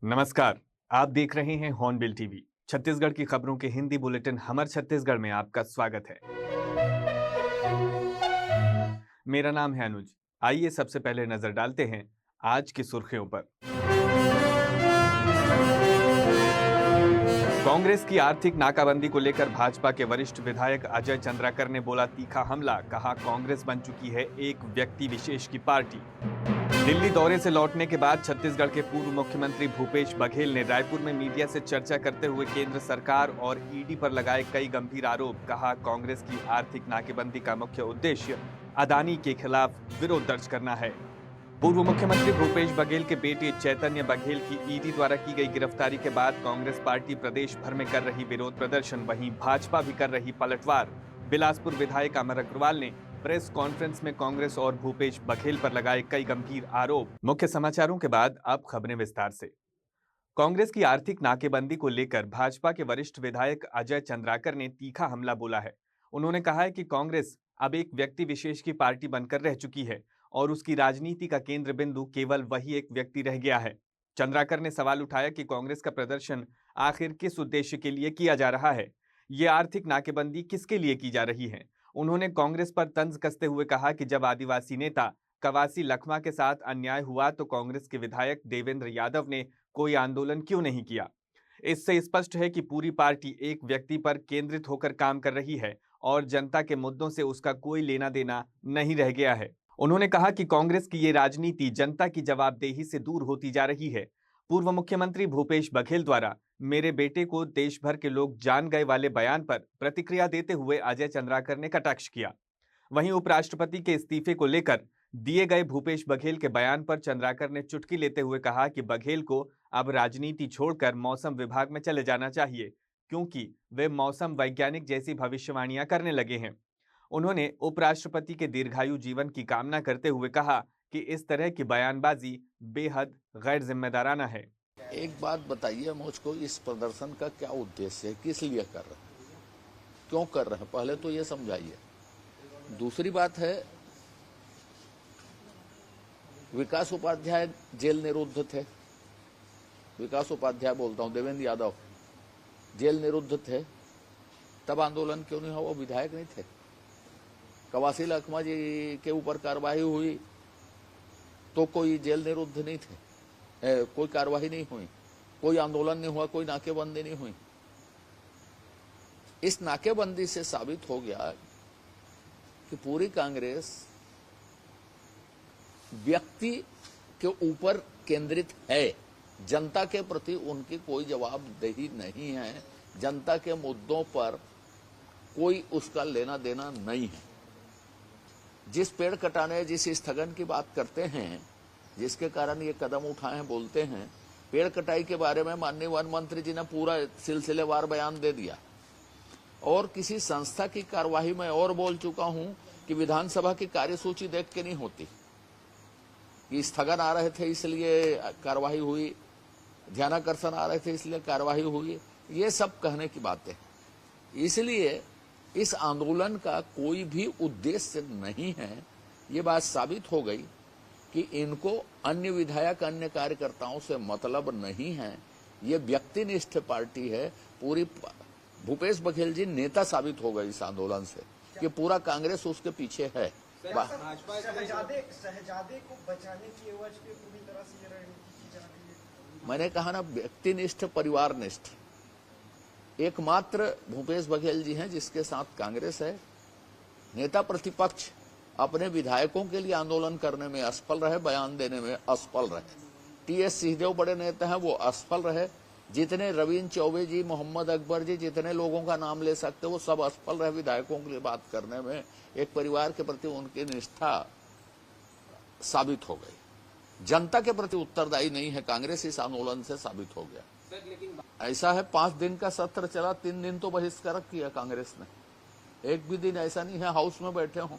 नमस्कार। आप देख रहे हैं हॉर्नबिल टीवी। छत्तीसगढ़ की खबरों के हिंदी बुलेटिन हमर छत्तीसगढ़ में आपका स्वागत है। मेरा नाम है अनुज। आइए सबसे पहले नजर डालते हैं आज की सुर्खियों पर। कांग्रेस की आर्थिक नाकाबंदी को लेकर भाजपा के वरिष्ठ विधायक अजय चंद्राकर ने बोला तीखा हमला। कहा कांग्रेस बन चुकी है एक व्यक्ति विशेष की पार्टी। दिल्ली दौरे से लौटने के बाद छत्तीसगढ़ के पूर्व मुख्यमंत्री भूपेश बघेल ने रायपुर में मीडिया से चर्चा करते हुए केंद्र सरकार और ईडी पर लगाए कई गंभीर आरोप। कहा कांग्रेस की आर्थिक नाकेबंदी का मुख्य उद्देश्य अदानी के खिलाफ विरोध दर्ज करना है। पूर्व मुख्यमंत्री भूपेश बघेल के बेटे चैतन्य बघेल की ईडी द्वारा की गई गिरफ्तारी के बाद कांग्रेस पार्टी प्रदेश भर में कर रही विरोध प्रदर्शन, वहीं भाजपा भी कर रही पलटवार। बिलासपुर विधायक अमर अग्रवाल ने प्रेस कॉन्फ्रेंस में कांग्रेस और भूपेश बघेल पर लगाए कई गंभीर आरोप। मुख्य समाचारों के बाद अब खबरें विस्तार से। कांग्रेस की आर्थिक नाकेबंदी को लेकर भाजपा के वरिष्ठ विधायक अजय चंद्राकर ने तीखा हमला बोला है। उन्होंने कहा है कि कांग्रेस अब एक व्यक्ति विशेष की पार्टी बनकर रह चुकी है और उसकी राजनीति का केंद्र बिंदु केवल वही एक व्यक्ति रह गया है। चंद्राकर ने सवाल उठाया कि कांग्रेस का प्रदर्शन आखिर किस उद्देश्य के लिए किया जा रहा है, ये आर्थिक नाकेबंदी किसके लिए की जा रही है। उन्होंने कांग्रेस पर तंज कसते हुए कहा कि जब आदिवासी नेता कवासी लखमा के साथ अन्याय हुआ तो कांग्रेस के विधायक देवेंद्र यादव ने कोई आंदोलन क्यों नहीं किया। इससे स्पष्ट है कि पूरी पार्टी एक व्यक्ति पर केंद्रित होकर काम कर रही है और जनता के मुद्दों से उसका कोई लेना देना नहीं रह गया है। उन्होंने कहा कि कांग्रेस की ये राजनीति जनता की जवाबदेही से दूर होती जा रही है। पूर्व मुख्यमंत्री भूपेश बघेल द्वारा मेरे बेटे को देश भर के लोग जान गए वाले बयान पर प्रतिक्रिया देते हुए अजय चंद्राकर ने कटाक्ष किया। वहीं उपराष्ट्रपति के इस्तीफे को लेकर दिए गए भूपेश बघेल के बयान पर चंद्राकर ने चुटकी लेते हुए कहा कि बघेल को अब राजनीति छोड़कर मौसम विभाग में चले जाना चाहिए, क्योंकि वे मौसम वैज्ञानिक जैसी भविष्यवाणियां करने लगे हैं। उन्होंने उपराष्ट्रपति के दीर्घायु जीवन की कामना करते हुए कहा कि इस तरह की बयानबाजी बेहद गैर जिम्मेदाराना है। एक बात बताइए मुझको, इस प्रदर्शन का क्या उद्देश्य है, किस लिए कर रहे हैं, क्यों कर रहे हैं, पहले तो ये समझाइए। दूसरी बात है, विकास उपाध्याय जेल निरुद्ध थे। विकास उपाध्याय बोलता हूं, देवेंद्र यादव जेल निरुद्ध थे, तब आंदोलन क्यों नहीं हुआ? वो विधायक नहीं थे। कवासी लखमा जी के ऊपर कार्रवाई हुई तो कोई जेल निरुद्ध नहीं थे, कोई कार्रवाई नहीं हुई, कोई आंदोलन नहीं हुआ, कोई नाकेबंदी नहीं हुई। इस नाकेबंदी से साबित हो गया कि पूरी कांग्रेस व्यक्ति के ऊपर केंद्रित है। जनता के प्रति उनकी कोई जवाबदेही नहीं है। जनता के मुद्दों पर कोई उसका लेना देना नहीं है। जिस पेड़ कटाने, जिस स्थगन की बात करते हैं, जिसके कारण ये कदम उठाए हैं, बोलते हैं, पेड़ कटाई के बारे में माननीय वन मंत्री जी ने पूरा सिलसिलेवार बयान दे दिया। और किसी संस्था की कार्यवाही में और बोल चुका हूं कि विधानसभा की कार्यसूची देख के नहीं होती, कि स्थगन आ रहे थे इसलिए कार्यवाही हुई, ध्यानाकर्षण आ रहे थे इसलिए कार्यवाही हुई, ये सब कहने की बातें। इसलिए इस आंदोलन का कोई भी उद्देश्य नहीं है। ये बात साबित हो गई कि इनको अन्य विधायक, अन्य कार्यकर्ताओं से मतलब नहीं है। ये व्यक्तिनिष्ठ पार्टी है। पूरी भूपेश बघेल जी नेता साबित हो गए इस आंदोलन से कि पूरा कांग्रेस उसके पीछे है। शहजादे को बचाने की एवज पे पूरी तरह से ये रणनीति की जा रही है। मैंने कहा ना, व्यक्तिनिष्ठ, परिवारनिष्ठ। एकमात्र भूपेश बघेल जी हैं जिसके साथ कांग्रेस है। नेता प्रतिपक्ष अपने विधायकों के लिए आंदोलन करने में असफल रहे, बयान देने में असफल रहे। टीएस सिंहदेव बड़े नेता हैं, वो असफल रहे। जितने रविंद्र चौबे जी, मोहम्मद अकबर जी, जितने लोगों का नाम ले सकते वो सब असफल रहे विधायकों के लिए बात करने में। एक परिवार के प्रति उनकी निष्ठा साबित हो गई। जनता के प्रति उत्तरदायी नहीं है कांग्रेस, इस आंदोलन से साबित हो गया। ऐसा है, 5 दिन का सत्र चला, 3 दिन तो बहिष्कार किया कांग्रेस ने। एक भी दिन ऐसा नहीं है हाउस में बैठे हों।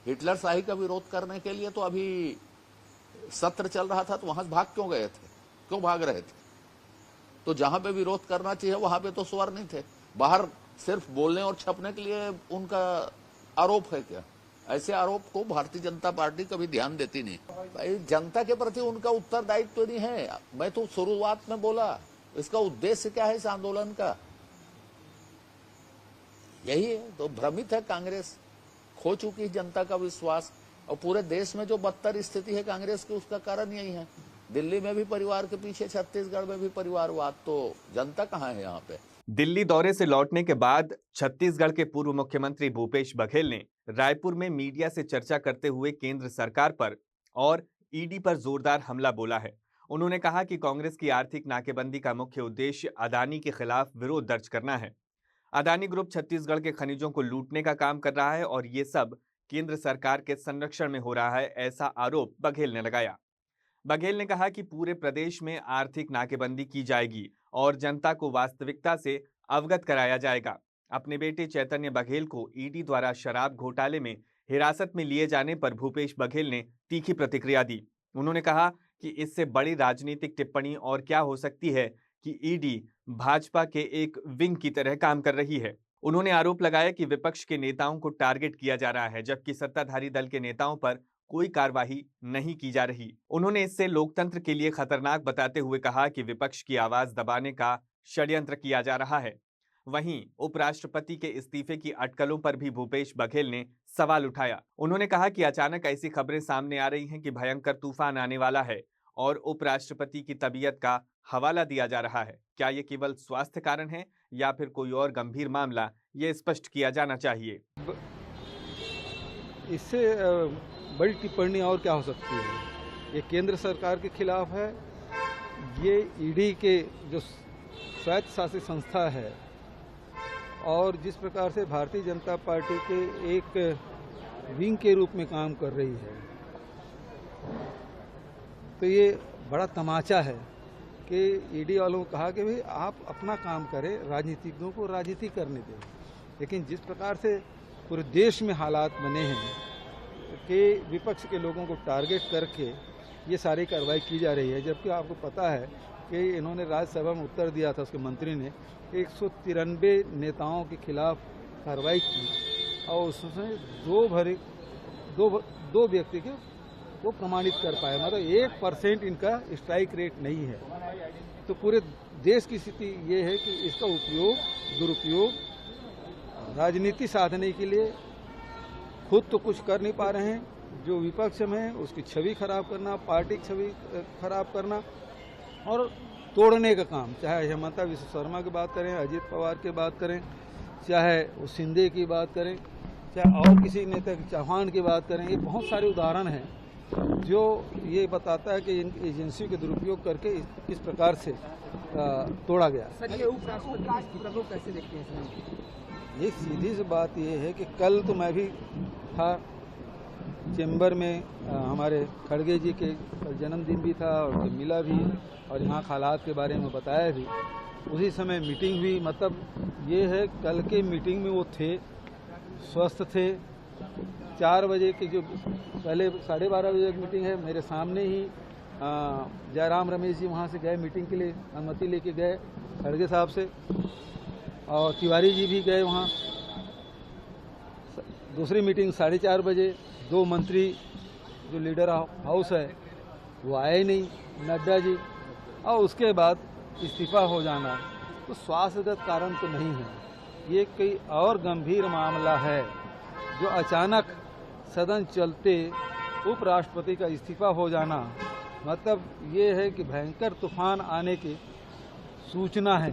हिटलर शाही का विरोध करने के लिए तो अभी सत्र चल रहा था, तो वहां भाग क्यों गए थे, क्यों भाग रहे थे? तो जहां पे विरोध करना चाहिए वहां पे तो स्वर नहीं थे। बाहर सिर्फ बोलने और छपने के लिए उनका आरोप है क्या? ऐसे आरोप को भारतीय जनता पार्टी कभी ध्यान देती नहीं। भाई जनता के प्रति उनका उत्तरदायित्व तो नहीं है। मैं तो शुरुआत में बोला, इसका उद्देश्य क्या है इस आंदोलन का, यही है। तो भ्रमित है कांग्रेस, खो चुकी है जनता का विश्वास। और पूरे देश में जो बदतर स्थिति है कांग्रेस की, उसका कारण यही है। दिल्ली में भी परिवार के पीछे, छत्तीसगढ़ में भी परिवारवाद, तो जनता कहाँ है यहाँ पे। दिल्ली दौरे से लौटने के बाद छत्तीसगढ़ के पूर्व मुख्यमंत्री भूपेश बघेल ने रायपुर में मीडिया से चर्चा करते हुए केंद्र सरकार पर और ईडी पर जोरदार हमला बोला है। उन्होंने कहा कि कांग्रेस की आर्थिक नाकेबंदी का मुख्य उद्देश्य अदानी के खिलाफ विरोध दर्ज करना है। अदानी ग्रुप छत्तीसगढ़ के खनिजों को लूटने का काम कर रहा है और ये सब केंद्र सरकार के संरक्षण में हो रहा है, ऐसा आरोप बघेल ने लगाया। बघेल ने कहा कि पूरे प्रदेश में आर्थिक नाकेबंदी की जाएगी और जनता को वास्तविकता से अवगत कराया जाएगा। अपने बेटे चैतन्य बघेल को ईडी द्वारा शराब घोटाले में हिरासत में लिए जाने पर भूपेश बघेल ने तीखी प्रतिक्रिया दी। उन्होंने कहा कि इससे बड़ी राजनीतिक टिप्पणी और क्या हो सकती है कि ईडी भाजपा के एक विंग की तरह काम कर रही है। उन्होंने आरोप लगाया कि विपक्ष के नेताओं को टारगेट किया जा रहा है, जबकि सत्ताधारी दल के नेताओं पर कोई कार्रवाई नहीं की जा रही। उन्होंने इससे लोकतंत्र के लिए खतरनाक बताते हुए कहा कि विपक्ष की आवाज दबाने का षड्यंत्र किया जा रहा है। वहीं उपराष्ट्रपति के इस्तीफे की अटकलों पर भी भूपेश बघेल ने सवाल उठाया। उन्होंने कहा कि अचानक ऐसी खबरें सामने आ रही हैं कि भयंकर तूफान आने वाला है और उपराष्ट्रपति की तबीयत का हवाला दिया जा रहा है। क्या ये केवल स्वास्थ्य कारण है या फिर कोई और गंभीर मामला, ये स्पष्ट किया जाना चाहिए। इससे बड़ी टिप्पणी और क्या हो सकती है। ये केंद्र सरकार के खिलाफ है। ये ईडी के जो स्वायत्त शासित संस्था है और जिस प्रकार से भारतीय जनता पार्टी के एक विंग के रूप में काम कर रही है, तो ये बड़ा तमाचा है कि ईडी वालों को कहा कि भाई आप अपना काम करें, राजनीतिज्ञों को राजनीति करने दें। लेकिन जिस प्रकार से पूरे देश में हालात बने हैं कि विपक्ष के लोगों को टारगेट करके ये सारी कार्रवाई की जा रही है, जबकि आपको पता है कि इन्होंने राज्यसभा में उत्तर दिया था, उसके मंत्री ने 193 नेताओं के खिलाफ कार्रवाई की और उसमें दो व्यक्ति के वो प्रमाणित कर पाए, मतलब 1% इनका स्ट्राइक रेट नहीं है। तो पूरे देश की स्थिति ये है कि इसका दुरुपयोग राजनीति साधने के लिए खुद तो कुछ कर नहीं पा रहे हैं, जो विपक्ष में उसकी छवि खराब करना, पार्टी की छवि खराब करना और तोड़ने का काम, चाहे हेमंता विश्व शर्मा की बात करें, अजित पवार की बात करें, चाहे वो शिंदे की बात करें, चाहे और किसी नेता चौहान की बात करें। ये बहुत सारे उदाहरण हैं जो ये बताता है कि इन एजेंसियों के दुरुपयोग करके इस प्रकार से तोड़ा गया। सर, ये उपराष्ट्रपति को कैसे देखते हैं? ये सीधी सी बात ये है कि कल तो मैं भी था चेंबर में, हमारे खड़गे जी के जन्मदिन भी था और मिला भी और यहाँ हालात के बारे में बताया भी। उसी समय मीटिंग हुई, मतलब ये है कल के मीटिंग में वो थे, स्वस्थ थे। 4 बजे की जो पहले 12:30 बजे की मीटिंग है, मेरे सामने ही जयराम रमेश जी वहाँ से गए मीटिंग के लिए, अनुमति लेके गए खड़गे साहब से, और तिवारी जी भी गए वहाँ। दूसरी मीटिंग 4:30 बजे, 2 मंत्री जो लीडर हाउस है वो आए नहीं, नड्डा जी, और उसके बाद इस्तीफा हो जाना, तो स्वास्थ्यगत कारण तो नहीं है, ये कोई और गंभीर मामला है जो अचानक सदन चलते उपराष्ट्रपति का इस्तीफा हो जाना, मतलब ये है कि भयंकर तूफान आने की सूचना है।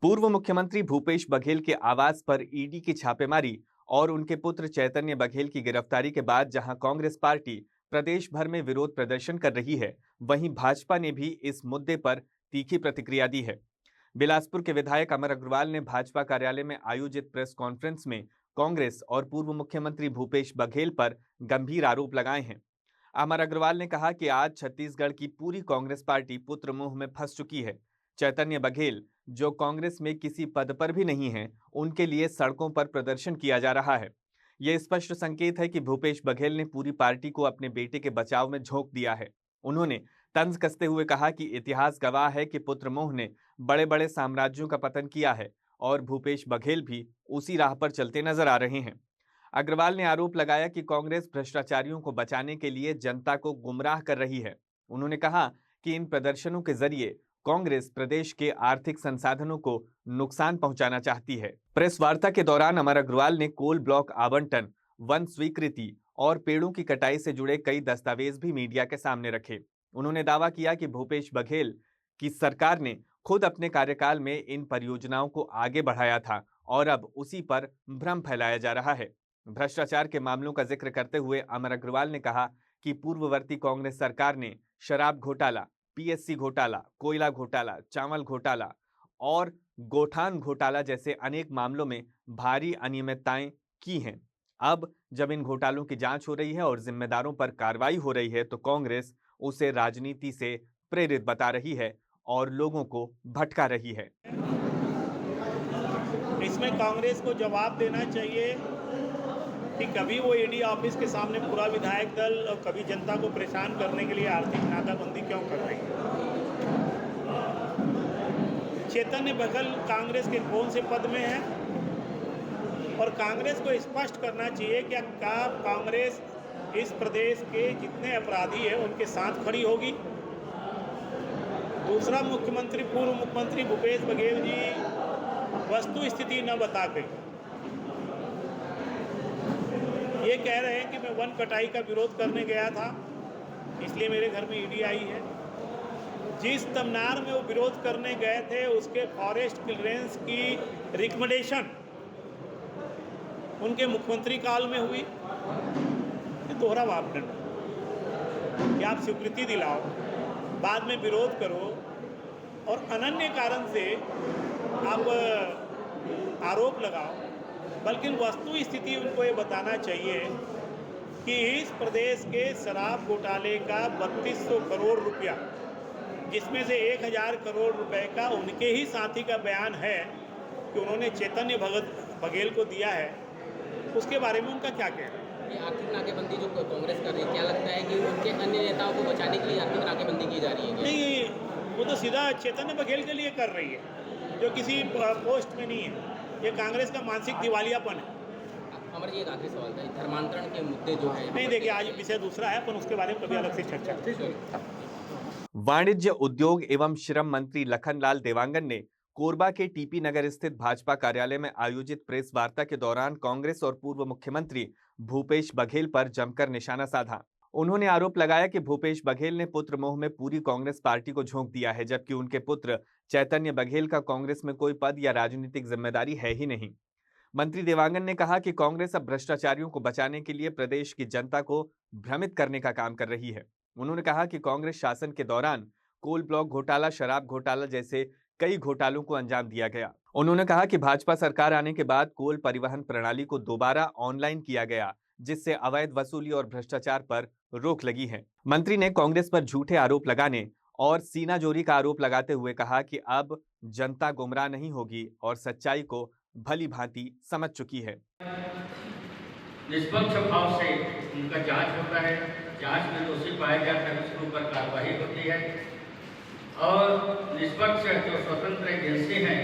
पूर्व मुख्यमंत्री भूपेश बघेल के आवास पर ईडी की छापेमारी और उनके पुत्र चैतन्य बघेल की गिरफ्तारी के बाद जहां कांग्रेस पार्टी प्रदेश भर में विरोध प्रदर्शन कर रही है, वहीं भाजपा ने भी इस मुद्दे पर तीखी प्रतिक्रिया दी है। बिलासपुर के विधायक अमर अग्रवाल ने भाजपा कार्यालय में आयोजित प्रेस कॉन्फ्रेंस में कांग्रेस और पूर्व मुख्यमंत्री भूपेश बघेल पर गंभीर आरोप लगाए हैं। अमर अग्रवाल ने कहा कि आज छत्तीसगढ़ की पूरी कांग्रेस पार्टी पुत्र मोह में फंस चुकी है। चैतन्य बघेल, जो कांग्रेस में किसी पद पर भी नहीं है, उनके लिए सड़कों पर प्रदर्शन किया जा रहा है। यह स्पष्ट संकेत है कि भूपेश बघेल ने पूरी पार्टी को अपने बेटे के बचाव में झोंक दिया है। उन्होंने तंज कसते हुए कहा कि इतिहास गवाह है कि पुत्र मोह ने बड़े बड़े साम्राज्यों का पतन किया है और भूपेश बघेल भी उसी राह पर चलते नजर आ रहे हैं। अग्रवाल ने आरोप लगाया कि कांग्रेस भ्रष्टाचारियों को बचाने के लिए जनता को गुमराह कर रही है। उन्होंने कहा कि इन प्रदर्शनों के जरिए कांग्रेस प्रदेश के आर्थिक संसाधनों को नुकसान पहुंचाना चाहती है। प्रेस वार्ता के दौरान अमर अग्रवाल ने कोल ब्लॉक आवंटन, वन स्वीकृति और पेड़ों की कटाई से जुड़े कई दस्तावेज भी मीडिया के सामने रखे। उन्होंने दावा किया कि भूपेश बघेल की सरकार ने खुद अपने कार्यकाल में इन परियोजनाओं को आगे बढ़ाया था और अब उसी पर भ्रम फैलाया जा रहा है। भ्रष्टाचार के मामलों का जिक्र करते हुए अमर अग्रवाल ने कहा कि पूर्ववर्ती कांग्रेस सरकार ने शराब घोटाला, पीएससी घोटाला, कोयला घोटाला, चावल घोटाला और गोठान घोटाला जैसे अनेक मामलों में भारी अनियमितताएं की हैं। अब जब इन घोटालों की जांच हो रही है और जिम्मेदारों पर कार्रवाई हो रही है तो कांग्रेस उसे राजनीति से प्रेरित बता रही है और लोगों को भटका रही है। इसमें कांग्रेस को जवाब देना चाहिए कि कभी वो ईडी ऑफिस के सामने पूरा विधायक दल और कभी जनता को परेशान करने के लिए आर्थिक नाकाबंदी क्यों कर रही है। चैतन्य बघेल कांग्रेस के कौन से पद में है और कांग्रेस को स्पष्ट करना चाहिए कि क्या कांग्रेस इस प्रदेश के जितने अपराधी हैं उनके साथ खड़ी होगी। दूसरा, मुख्यमंत्री पूर्व मुख्यमंत्री भूपेश बघेल जी वस्तु स्थिति न बता के ये कह रहे हैं कि मैं वन कटाई का विरोध करने गया था इसलिए मेरे घर में ईडी आई है। जिस तमनार में वो विरोध करने गए थे उसके फॉरेस्ट क्लियरेंस की रिकमेंडेशन उनके मुख्यमंत्री काल में हुई। ये दोहरा मापदंड कि आप स्वीकृति दिलाओ, बाद में विरोध करो और अनन्य कारण से आप आरोप लगाओ, बल्कि वस्तु स्थिति उनको ये बताना चाहिए कि इस प्रदेश के शराब घोटाले का 3200 करोड़ रुपया, जिसमें से 1000 करोड़ रुपए का उनके ही साथी का बयान है कि उन्होंने चैतन्य बघेल को दिया है, उसके बारे में उनका क्या कहना है। ये आर्थिक नाकेबंदी जो कांग्रेस कर रही है, क्या लगता है कि उनके अन्य नेताओं को बचाने के लिए आर्थिक नाकेबंदी की जा रही है? नहीं, वो तो सीधा चैतन्य बघेल के लिए कर रही है जो किसी पोस्ट में नहीं है। ये कांग्रेस का मानसिक दिवालियापन है। अमर जी, एक आखिरी सवाल था, धर्मांतरण के मुद्दे जो है। नहीं, देखिए आज विषय दूसरा है, अपन उसके बारे में कभी अलग से चर्चा करेंगे। वाणिज्य, उद्योग एवं श्रम मंत्री लखनलाल देवांगन ने कोरबा के टीपी नगर स्थित भाजपा कार्यालय में आयोजित प्रेस वार्ता के दौरान कांग्रेस और पूर्व मुख्यमंत्री भूपेश बघेल पर जमकर निशाना साधा। उन्होंने आरोप लगाया कि भूपेश बघेल ने पुत्र मोह में पूरी कांग्रेस पार्टी को झोंक दिया है, जबकि उनके पुत्र चैतन्य बघेल का कांग्रेस में कोई पद या राजनीतिक जिम्मेदारी है ही नहीं। मंत्री देवांगन ने कहा कि कांग्रेस अब भ्रष्टाचारियों को बचाने के लिए प्रदेश की जनता को भ्रमित करने का काम कर रही है। उन्होंने कहा कि कांग्रेस शासन के दौरान कोल ब्लॉक घोटाला, शराब घोटाला जैसे कई घोटालों को अंजाम दिया गया। उन्होंने कहा कि भाजपा सरकार आने के बाद कोल परिवहन प्रणाली को दोबारा ऑनलाइन किया गया, जिससे अवैध वसूली और भ्रष्टाचार पर रोक लगी है। मंत्री ने कांग्रेस पर झूठे आरोप लगाने और सीनाजोरी का आरोप लगाते हुए कहा कि अब जनता गुमराह नहीं होगी और सच्चाई को भली भांति समझ चुकी है। निष्पक्ष भाव से उनका जांच होता है, जांच में दोषी पाया जाता है उसके ऊपर कार्रवाई होती है और निष्पक्ष जो स्वतंत्र एजेंसी है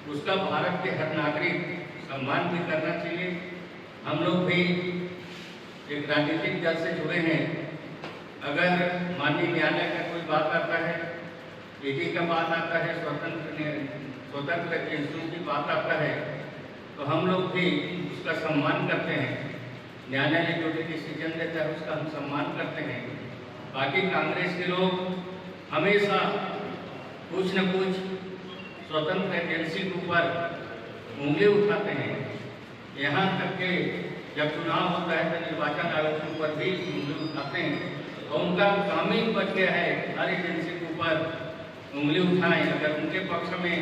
उसका भारत के हर नागरिक सम्मान भी करना चाहिए। हम लोग भी एक राजनीतिक दल से जुड़े हैं। अगर माननीय न्यायालय का कोई बात आता है, ईडी का बात आता है, स्वतंत्र एजेंसियों की बात आता है, तो हम लोग भी उसका सम्मान करते हैं। न्यायालय ने जो भी डिसीजन देता है उसका हम सम्मान करते हैं। बाकी कांग्रेस के लोग हमेशा कुछ न कुछ स्वतंत्र एजेंसी के ऊपर उंगली उठाते हैं। यहाँ तक कि जब चुनाव होता है तो निर्वाचन आयोग के ऊपर भी उंगली उठाते हैं और उनका काम ही बच गया है हर एजेंसी के ऊपर उंगली उठाएं। अगर उनके पक्ष में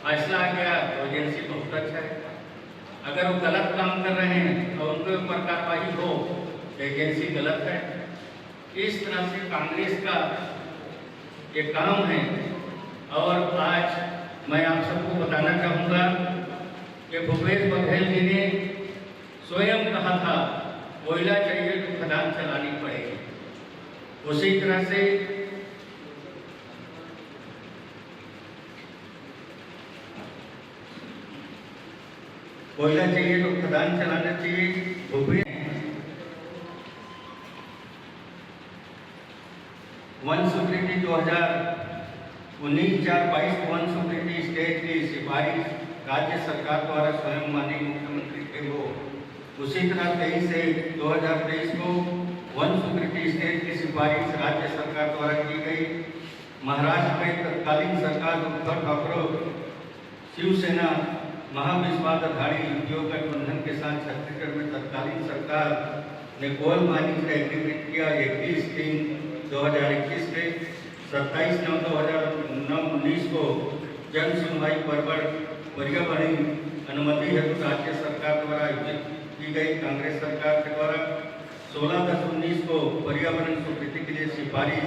फैसला आ गया तो एजेंसी बहुत अच्छा है, अगर वो गलत काम कर रहे हैं तो उनके ऊपर कार्रवाई हो तो एजेंसी गलत है। इस तरह से कांग्रेस का ये काम है। और आज मैं आप सबको बताना चाहूँगा कि भूपेश बघेल जी ने स्वयं कहा था कोयला चाहिए तो खदान चलानी पड़ेगी। उसी तरह से कोयला चाहिए तो खदान चलाना चाहिए, वो भी वन स्वीकृति 2019-4-22 वन स्वीकृति स्टेट की सिफारिश राज्य सरकार द्वारा स्वयं माननीय मुख्यमंत्री थे वो। उसी तरह 23 से 2023 को वन स्वीकृति स्टेट की सिफारिश राज्य सरकार द्वारा की गई। महाराष्ट्र में तत्कालीन सरकार उद्धव ठाकरे शिवसेना महाविश्वासधारी युतियों गठबंधन के साथ छत्तीसगढ़ में तत्कालीन सरकार ने कोल माइनिंग का एग्रीमेंट किया 21/3/2021 के 27/9/2019 को जन सुनवाई पर्यावरण अनुमति हेतु राज्य सरकार द्वारा आयोजित की गई। कांग्रेस सरकार के द्वारा 16/10/19 को पर्यावरण स्वीकृति के लिए सिफारिश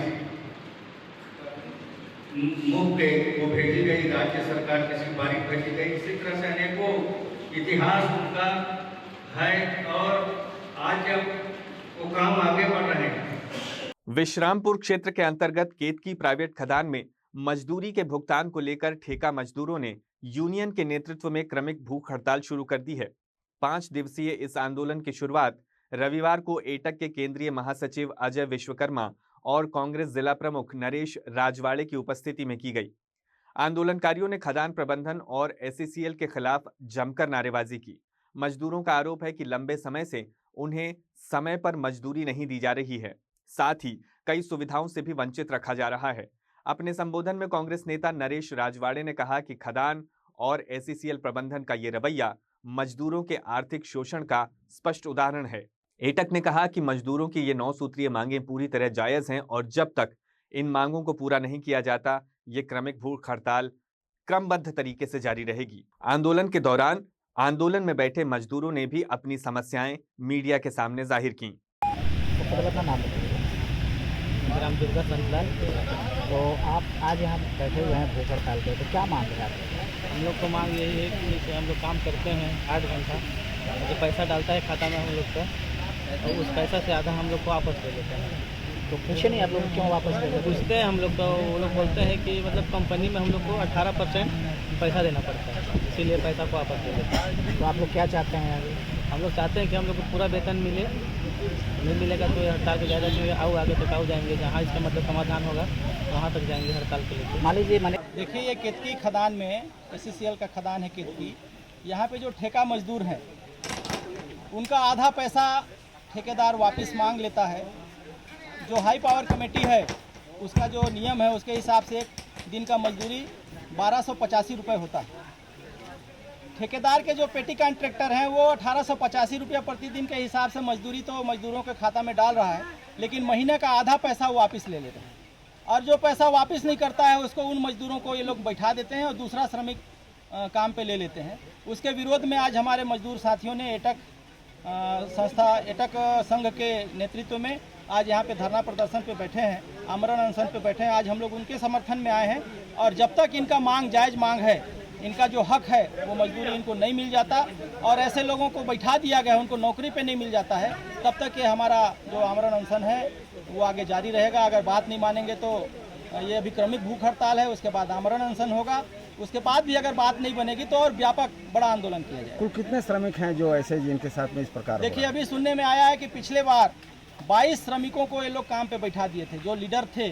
मुख्य को भेजी गई, राज्य सरकार की सिफारिश भेजी गई। इसी तरह से अनेकों इतिहास उनका है और आज जब वो काम आगे बढ़ रहे हैं। विश्रामपुर क्षेत्र के अंतर्गत केतकी प्राइवेट खदान में मजदूरी के भुगतान को लेकर ठेका मजदूरों ने यूनियन के नेतृत्व में क्रमिक भूख हड़ताल शुरू कर दी है। 5 दिवसीय इस आंदोलन की शुरुआत रविवार को एटक के केंद्रीय महासचिव अजय विश्वकर्मा और कांग्रेस जिला प्रमुख नरेश राजवाड़े की उपस्थिति में की गई। आंदोलनकारियों ने खदान प्रबंधन और एससीसीएल के खिलाफ जमकर नारेबाजी की। मजदूरों का आरोप है कि लंबे समय से उन्हें समय पर मजदूरी नहीं दी जा रही है, साथ ही कई सुविधाओं से भी वंचित रखा जा रहा है। अपने संबोधन में कांग्रेस नेता नरेश राजवाड़े ने कहा कि खदान और एससीसीएल प्रबंधन का ये रवैया मजदूरों के आर्थिक शोषण का स्पष्ट उदाहरण है। एटक ने कहा कि मजदूरों की ये 9 सूत्रीय मांगें पूरी तरह जायज हैं और जब तक इन मांगों को पूरा नहीं किया जाता ये क्रमिक भूख हड़ताल क्रमबद्ध तरीके से जारी रहेगी। आंदोलन के दौरान आंदोलन में बैठे मजदूरों ने भी अपनी समस्याएं मीडिया के सामने जाहिर की। राम दुर्गा संतलाल। तो आप आज यहाँ बैठे हुए हैं भूख हड़ताल पे, तो क्या मांग है आपको? हम लोग को मांग यही है कि जैसे हम लोग काम करते हैं 8 घंटा, जो पैसा डालता है खाता में हम लोग का, और उस पैसा से आधा हम लोग को वापस ले लेते हैं। तो पूछे नहीं आप लोग क्यों वापस ले लेते? पूछते हैं हम लोग तो, वो लोग बोलते हैं कि मतलब कंपनी में हम लोग को 18% पैसा देना पड़ता है, इसीलिए पैसा को वापस ले लेते हैं। तो आप लोग क्या चाहते हैं आगे? हम लोग चाहते हैं कि हम लोग को पूरा वेतन मिले, नहीं मिलेगा तो हड़ताल के ज़्यादा जो आओ आगे तक आओ जाएंगे, जहाँ इसका मतलब समाधान होगा वहाँ तक जाएंगे हड़ताल के लिए। मान लीजिए देखिए, ये केतकी खदान में एससीसीएल का खदान है केतकी, यहाँ पे जो ठेका मजदूर हैं उनका आधा पैसा ठेकेदार वापस मांग लेता है। जो हाई पावर कमेटी है उसका जो नियम है उसके हिसाब से एक दिन का मजदूरी 1285 रुपये होता है। ठेकेदार के जो पेटी कॉन्ट्रैक्टर हैं वो 1885 रुपया प्रतिदिन के हिसाब से मजदूरी तो मजदूरों के खाता में डाल रहा है, लेकिन महीने का आधा पैसा वो वापस ले लेते हैं। और जो पैसा वापस नहीं करता है उसको उन मजदूरों को ये लोग बैठा देते हैं और दूसरा श्रमिक काम पे ले लेते हैं। उसके विरोध में आज हमारे मजदूर साथियों ने एटक संघ के नेतृत्व में आज यहाँ पे धरना प्रदर्शन पे बैठे हैं, आमरण अनशन पे बैठे हैं। आज हम लोग उनके समर्थन में आए हैं और जब तक इनका मांग जायज़ मांग है, इनका जो हक है वो मजदूरी इनको नहीं मिल जाता और ऐसे लोगों को बैठा दिया गया है, उनको नौकरी पे नहीं मिल जाता है, तब तक ये हमारा जो आमरण अनशन है वो आगे जारी रहेगा। अगर बात नहीं मानेंगे तो ये अभी क्रमिक भूख हड़ताल है, उसके बाद आमरण अनशन होगा, उसके बाद भी अगर बात नहीं बनेगी तो और व्यापक बड़ा आंदोलन किया जाएगा। कुल कितने श्रमिक हैं जो ऐसे जिनके साथ में इस प्रकार? देखिए, अभी सुनने में आया है कि पिछले बार 22 श्रमिकों को ये लोग काम पे बैठा दिए थे। जो लीडर थे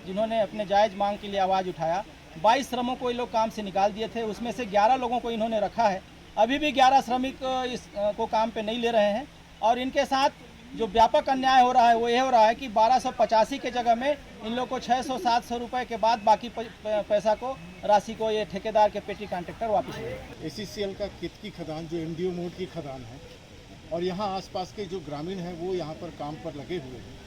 जिन्होंने अपने जायज़ मांग के लिए आवाज़ उठाया, 22 श्रमिकों को ये लोग काम से निकाल दिए थे। उसमें से 11 लोगों को इन्होंने रखा है। अभी भी 11 श्रमिक को काम पे नहीं ले रहे हैं और इनके साथ जो व्यापक अन्याय हो रहा है वो ये हो रहा है कि 1285 के जगह में इन लोग को 600-700 रुपये के बाद बाकी पैसा को राशि को ये ठेकेदार के पेटी कॉन्ट्रैक्टर वापस ले। एससीसीएल का केतकी खदान जो एमडीओ मोड की खदान है और यहाँ आसपास के जो ग्रामीण हैं वो यहाँ पर काम पर लगे हुए हैं।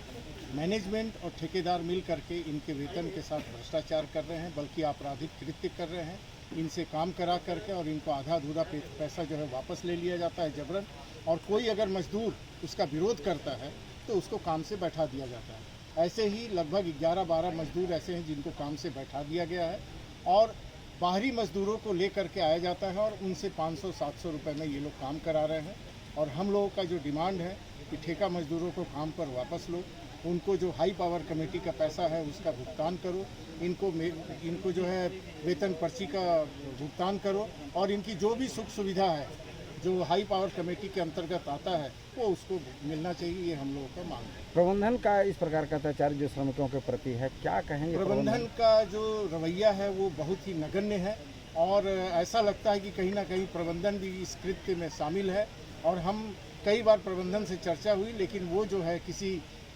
मैनेजमेंट और ठेकेदार मिल करके इनके वेतन के साथ भ्रष्टाचार कर रहे हैं, बल्कि आपराधिक कृत्य कर रहे हैं। इनसे काम करा करके और इनको आधा अधूरा पैसा जो है वापस ले लिया जाता है जबरन, और कोई अगर मजदूर उसका विरोध करता है तो उसको काम से बैठा दिया जाता है। ऐसे ही लगभग 11-12 मजदूर ऐसे हैं जिनको काम से बैठा दिया गया है और बाहरी मजदूरों को ले करके आया जाता है और उनसे 500-700 रुपये में ये लोग काम करा रहे हैं। और हम लोगों का जो डिमांड है कि ठेका मजदूरों को काम पर वापस लो, उनको जो हाई पावर कमेटी का पैसा है उसका भुगतान करो, इनको जो है वेतन पर्ची का भुगतान करो और इनकी जो भी सुख सुविधा है जो हाई पावर कमेटी के अंतर्गत आता है वो उसको मिलना चाहिए, ये हम लोगों का मांग है। प्रबंधन का इस प्रकार का अत्याचार जो श्रमिकों के प्रति है, क्या कहेंगे? प्रबंधन का जो रवैया है वो बहुत ही नगण्य है और ऐसा लगता है कि कहीं ना कहीं प्रबंधन भी इस कृत्य में शामिल है। और हम कई बार प्रबंधन से चर्चा हुई, लेकिन वो जो है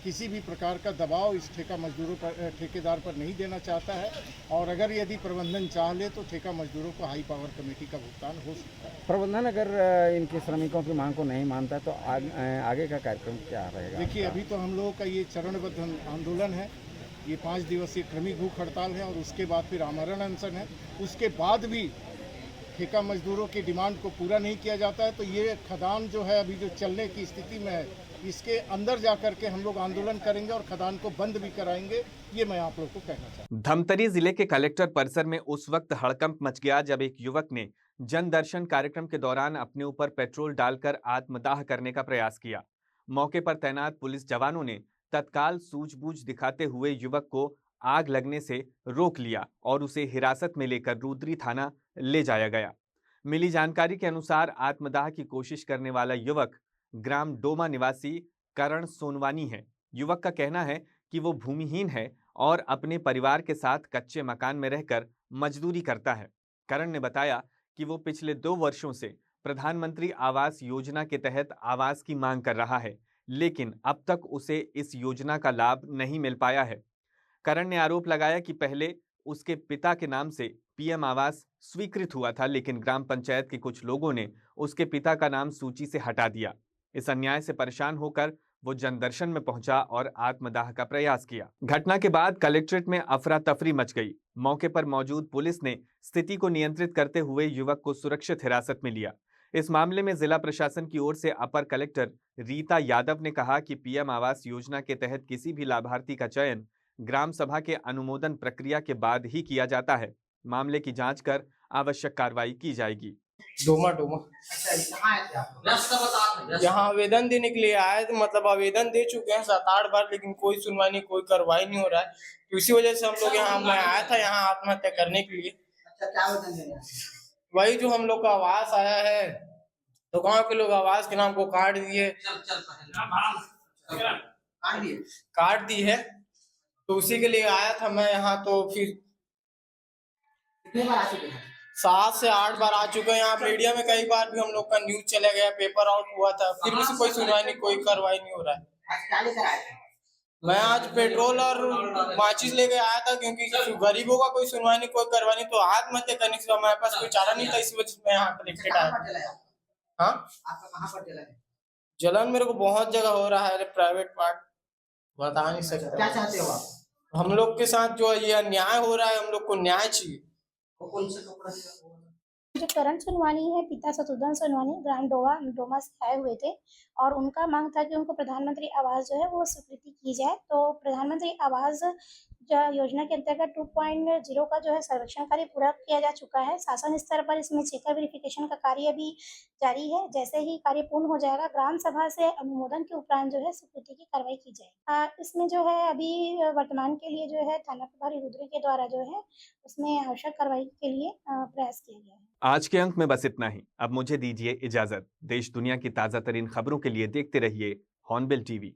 किसी भी प्रकार का दबाव इस ठेकेदार पर नहीं देना चाहता है। और अगर यदि प्रबंधन चाह ले तो ठेका मजदूरों को हाई पावर कमेटी का भुगतान हो सकता है। प्रबंधन अगर इनके श्रमिकों की मांग को नहीं मानता है तो आगे का कार्यक्रम क्या रहेगा? देखिए, अभी तो हम लोगों का ये चरणबद्ध आंदोलन है, ये 5 दिवसीय क्रमिक भूख हड़ताल है और उसके बाद फिर आमरण अनशन है। उसके बाद भी ठेका मजदूरों की डिमांड को पूरा नहीं किया जाता है तो ये खदान जो है अभी जो चलने की स्थिति में है, इसके अंदर जाकर के हम लोग आंदोलन करेंगे और खदान को बंद भी कराएंगे, ये मैं आप लोग को कहना चाहता हूँ। धमतरी जिले के कलेक्टर परिसर में उस वक्त हड़कंप मच गया जब एक युवक ने जन दर्शन कार्यक्रम के दौरान अपने ऊपर पेट्रोल डालकर आत्मदाह करने का प्रयास किया। मौके पर तैनात पुलिस जवानों ने तत्काल सूझबूझ दिखाते हुए युवक को आग लगने से रोक लिया और उसे हिरासत में लेकर रुद्री थाना ले जाया गया। मिली जानकारी के अनुसार आत्मदाह की कोशिश करने वाला युवक ग्राम डोमा निवासी करण सोनवानी है। युवक का कहना है कि वो भूमिहीन है और अपने परिवार के साथ कच्चे मकान में रहकर मजदूरी करता है। करण ने बताया कि वो पिछले 2 वर्षों से प्रधानमंत्री आवास योजना के तहत आवास की मांग कर रहा है, लेकिन अब तक उसे इस योजना का लाभ नहीं मिल पाया है। करण ने आरोप लगाया कि पहले उसके पिता के नाम से पीएम आवास स्वीकृत हुआ था, लेकिन ग्राम पंचायत के कुछ लोगों ने उसके पिता का नाम सूची से हटा दिया। इस अन्याय से परेशान होकर वो जनदर्शन में पहुंचा और आत्मदाह का प्रयास किया। घटना के बाद कलेक्ट्रेट में अफरा तफरी मच गई। मौके पर मौजूद पुलिस ने स्थिति को नियंत्रित करते हुए युवक को सुरक्षित हिरासत में लिया। इस मामले में जिला प्रशासन की ओर से अपर कलेक्टर रीता यादव ने कहा कि पीएम आवास योजना के तहत किसी भी लाभार्थी का चयन ग्राम सभा के अनुमोदन प्रक्रिया के बाद ही किया जाता है। मामले की जांच कर आवश्यक कार्रवाई की जाएगी। डोमा यहाँ आवेदन देने के लिए आए थे, मतलब आवेदन दे चुके हैं 7-8 बार, लेकिन कोई सुनवाई नहीं, कोई कार्रवाई नहीं हो रहा है। तो इसी वजह से हम लोग यहाँ, मैं आया था यहाँ आत्महत्या करने के लिए। क्या आवेदन देने आए? वही जो हम लोग का आवास आया है, तो गाँव के लोग आवास के नाम को काट दी है, तो उसी के लिए आया था मैं यहाँ। तो फिर 7 से 8 बार आ चुके हैं यहाँ। मीडिया में कई बार भी हम लोग का न्यूज चला गया, पेपर आउट हुआ था, फिर भी कोई सुनवाई नहीं, कोई कार्रवाई नहीं हो रहा है। क्या लेकर आए थे? मैं आज पेट्रोल और माचिस लेके आया था, क्योंकि गरीबों का कोई सुनवाई नहीं, कोई कार्रवाई नहीं, तो आत्महत्या करने के हमारे पास कोई चारा नहीं था, इसी वजह से मैं यहाँ कलेक्ट्रेट आया। हाँ, आपका कहाँ पर जला है? जलन मेरे को बहुत जगह हो रहा है, प्राइवेट पार्ट बता नहीं सकता। क्या चाहते हो आप? हम लोग के साथ जो ये अन्याय हो रहा है, हम लोग को न्याय चाहिए। जो करण सोनवानी है, पिता शत्रुघ्न सोनवानी ग्राम डोमा से आए हुए थे और उनका मांग था कि उनको प्रधानमंत्री आवास जो है वो स्वीकृति की जाए। तो प्रधानमंत्री आवास योजना के अंतर्गत 2.0 का जो है सर्वेक्षण कार्य पूरा किया जा चुका है। शासन स्तर पर इसमें चेकर वेरिफिकेशन का कार्य भी जारी है। जैसे ही कार्य पूर्ण हो जाएगा, ग्राम सभा से अनुमोदन के उपरांत जो है स्वीकृति की कार्रवाई की जाएगी। इसमें जो है अभी वर्तमान के लिए जो है थाना प्रभारी रुद्री के द्वारा जो है उसमें आवश्यक कार्रवाई के लिए प्रयास किया गया है। आज के अंक में बस इतना ही। अब मुझे दीजिए इजाजत। देश दुनिया की ताजा तरीन खबरों के लिए देखते रहिए हॉर्नबिल टीवी।